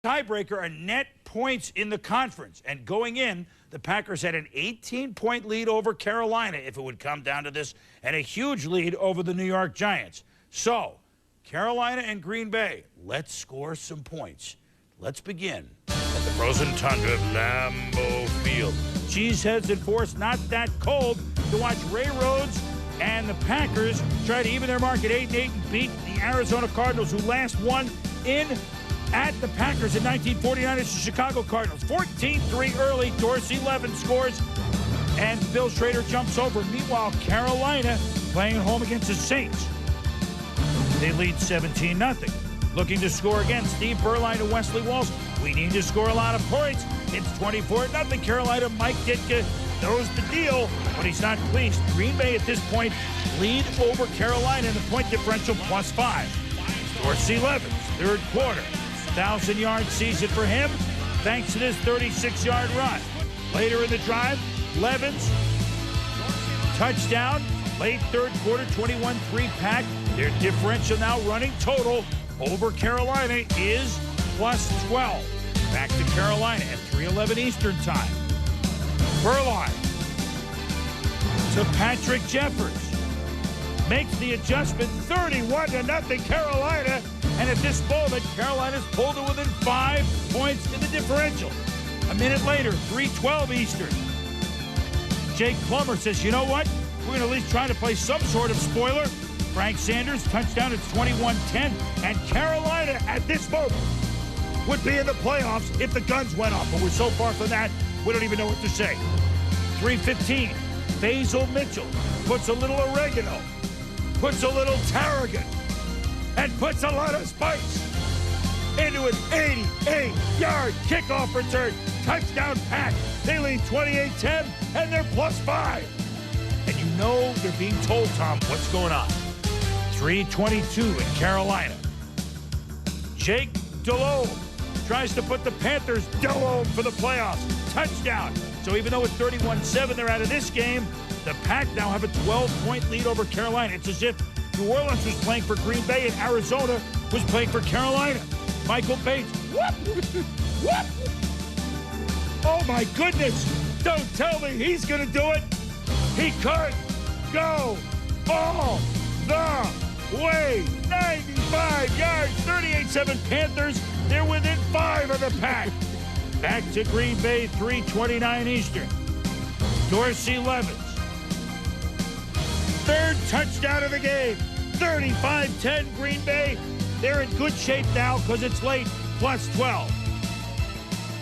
tiebreaker are net points in the conference. And going in, the Packers had an 18-point lead over Carolina if it would come down to this, and a huge lead over the New York Giants. So, Carolina and Green Bay, let's score some points. Let's begin at the frozen tundra of Lambeau Field. Cheeseheads enforce not that cold to watch Ray Rhodes and the Packers try to even their mark at 8-8 and beat the Arizona Cardinals, who last won at the Packers in 1949. It's the Chicago Cardinals. 14-3 early. Dorsey Levin scores, and Bill Schrader jumps over. Meanwhile, Carolina playing at home against the Saints. They lead 17-0. Looking to score again, Steve Berline and Wesley Walls. We need to score a lot of points. It's 24-0. Carolina. Mike Ditka knows the deal, but he's not pleased. Green Bay at this point lead over Carolina in the point differential +5. Dorsey Levin, third quarter. 1,000-yard season for him, thanks to this 36-yard run. Later in the drive, Levins, touchdown, late third quarter, 21-3 Pack. Their differential now running total over Carolina is +12. Back to Carolina at 3:11 Eastern time. Berline to Patrick Jeffers. Makes the adjustment, 31-0 Carolina. And at this moment, Carolina's pulled to within 5 points in the differential. A minute later, 3:12 Eastern. Jake Plummer says, you know what? We're going to at least try to play some sort of spoiler. Frank Sanders, touchdown, it's 21-10. And Carolina, at this moment, would be in the playoffs if the guns went off. But we're so far from that, we don't even know what to say. 3:15, Basil Mitchell puts a little oregano, puts a little tarragon, and puts a lot of spice into an 88-yard kickoff return. Touchdown Pack. They lead 28-10, and they're +5. And you know they're being told, Tom, what's going on. 3:22 in Carolina. Jake Delhomme tries to put the Panthers Delhomme for the playoffs. Touchdown. So even though it's 31-7, they're out of this game, the Pack now have a 12-point lead over Carolina. It's as if New Orleans was playing for Green Bay and Arizona was playing for Carolina. Michael Bates, whoop, whoop. Oh my goodness, don't tell me he's gonna do it. He could go all the way. 95 yards, 38-7 Panthers. They're within 5 of the Pack. Back to Green Bay, 3:29 Eastern. Dorsey Levins. Third touchdown of the game. 35-10 Green Bay. They're in good shape now because it's late, +12.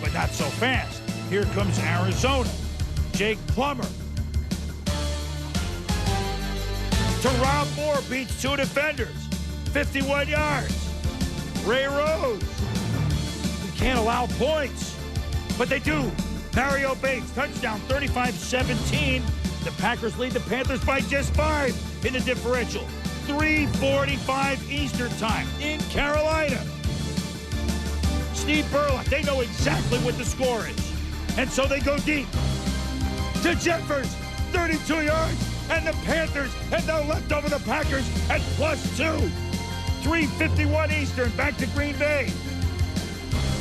But not so fast. Here comes Arizona. Jake Plummer. To Rob Moore, beats 2 defenders. 51 yards. Ray Rhodes. We can't allow points, but they do. Mario Bates, touchdown, 35-17. The Packers lead the Panthers by just 5 in the differential. 3:45 Eastern time in Carolina. Steve Berline, they know exactly what the score is. And so they go deep to Jeffers, 32 yards, and the Panthers have now left over the Packers at +2. 3:51 Eastern, back to Green Bay.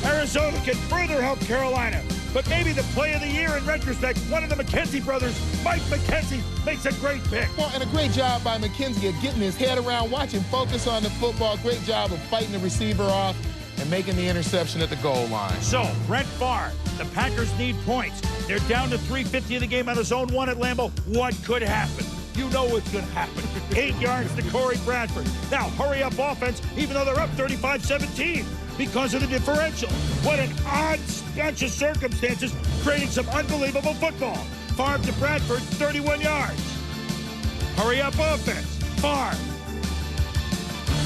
Arizona can further help Carolina. But maybe the play of the year in retrospect, one of the McKenzie brothers, Mike McKenzie, makes a great pick. Well, and a great job by McKenzie of getting his head around, watching, focus on the football. Great job of fighting the receiver off and making the interception at the goal line. So, Brett Favre, the Packers need points. They're down to 3:50 of the game on a zone 1 at Lambeau. What could happen? You know what's going to happen. 8 yards to Corey Bradford. Now, hurry up offense, even though they're up 35-17. Because of the differential. What an odd bunch of circumstances, creating some unbelievable football. Favre to Bradford, 31 yards. Hurry up offense. Favre.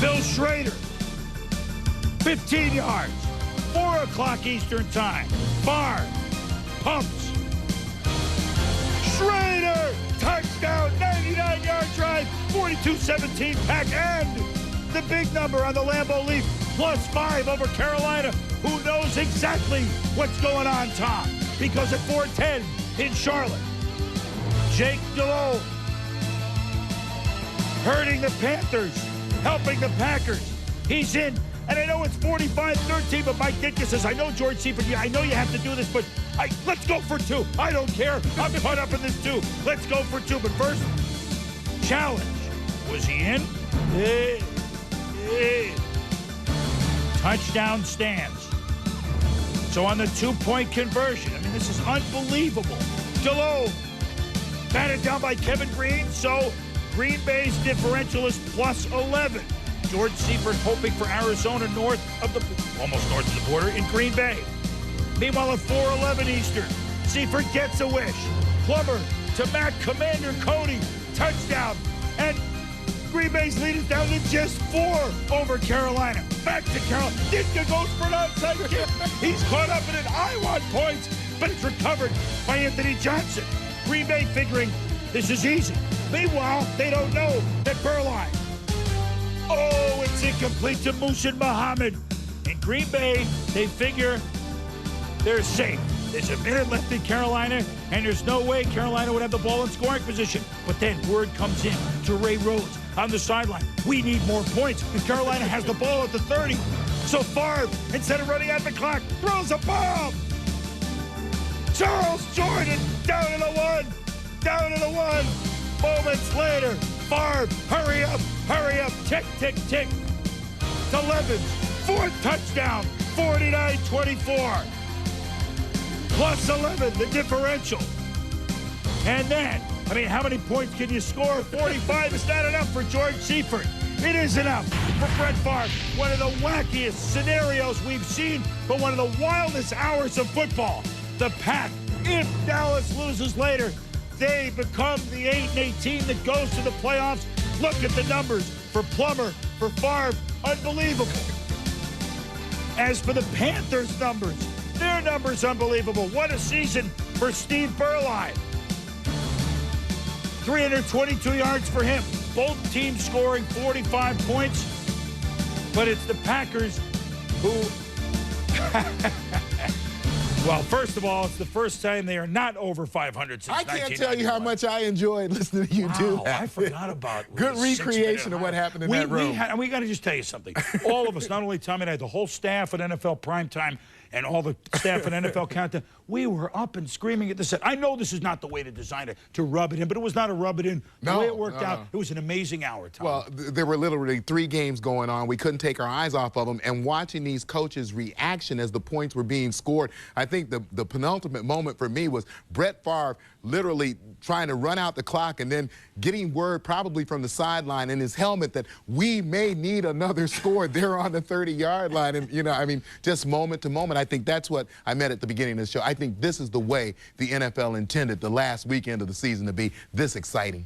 Bill Schrader, 15 yards. 4 o'clock Eastern time. Favre pumps. Schrader, touchdown, 99-yard drive, 42-17 Pack, and the big number on the Lambeau Leaf, +5 over Carolina, who knows exactly what's going on, Tom, because at 4:10 in Charlotte, Jake Delhomme hurting the Panthers, helping the Packers. He's in And I know it's 45-13, but Mike Ditka says, I know, George Seifert, I know you have to do this, but let's go for two. I don't care. I'm caught up in this too. Let's go for two. But first, challenge. Was he in? Touchdown stands. So on the two-point conversion, I mean, this is unbelievable. Delhomme batted down by Kevin Green, so Green Bay's differential is plus 11. George Seifert hoping for Arizona almost north of the border in Green Bay. Meanwhile, at 4:11 Eastern, Seifert gets a wish. Plummer to Matt Commander Cody, touchdown, and Green Bay's lead is down to just 4 over Carolina. Back to Carolina. Ditka goes for an onside kick. He's caught up in it. I want points, but it's recovered by Anthony Johnson. Green Bay figuring this is easy. Meanwhile, they don't know that Beuerlein. Oh, it's incomplete to Muhsin Muhammad. In Green Bay, they figure they're safe. There's a minute left in Carolina, and there's no way Carolina would have the ball in scoring position. But then word comes in to Ray Rhodes on the sideline. We need more points. Carolina has the ball at the 30. So Favre, instead of running out the clock, throws a bomb. Charles Jordan down to the 1. Down to the 1. Moments later, Favre, hurry up, tick, tick, tick. To Levens, 4th touchdown, 49-24. Plus 11, the differential. And then, I mean, how many points can you score? 45 is not enough for George Seifert. It is enough for Brett Favre. One of the wackiest scenarios we've seen, but one of the wildest hours of football. The Pack, if Dallas loses later, they become the 8-8 team that goes to the playoffs. Look at the numbers for Plummer, for Favre, unbelievable. As for the Panthers' numbers, their numbers unbelievable. What a season for Steve Beuerlein. 322 yards for him. Both teams scoring 45 points. But it's the Packers who... Well, first of all, it's the first time they are not over 500 since 1991. I can't tell you how much I enjoyed listening to you do that. I forgot about Good recreation of what happened in that room. We got to just tell you something. All of us, not only Tommy and I, the whole staff at NFL Primetime and all the staff at NFL Countdown, we were up and screaming at the set. I know this is not the way to design it, to rub it in, but it was not a rub it in. The way it worked out, it was an amazing hour, Tommy. Well, there were literally 3 games going on. We couldn't take our eyes off of them. And watching these coaches' reaction as the points were being scored, I think the penultimate moment for me was Brett Favre literally trying to run out the clock and then getting word probably from the sideline in his helmet that we may need another score there on the 30-yard line. And, you know, I mean, just moment to moment. I think that's what I meant at the beginning of the show. I think this is the way the NFL intended the last weekend of the season to be this exciting.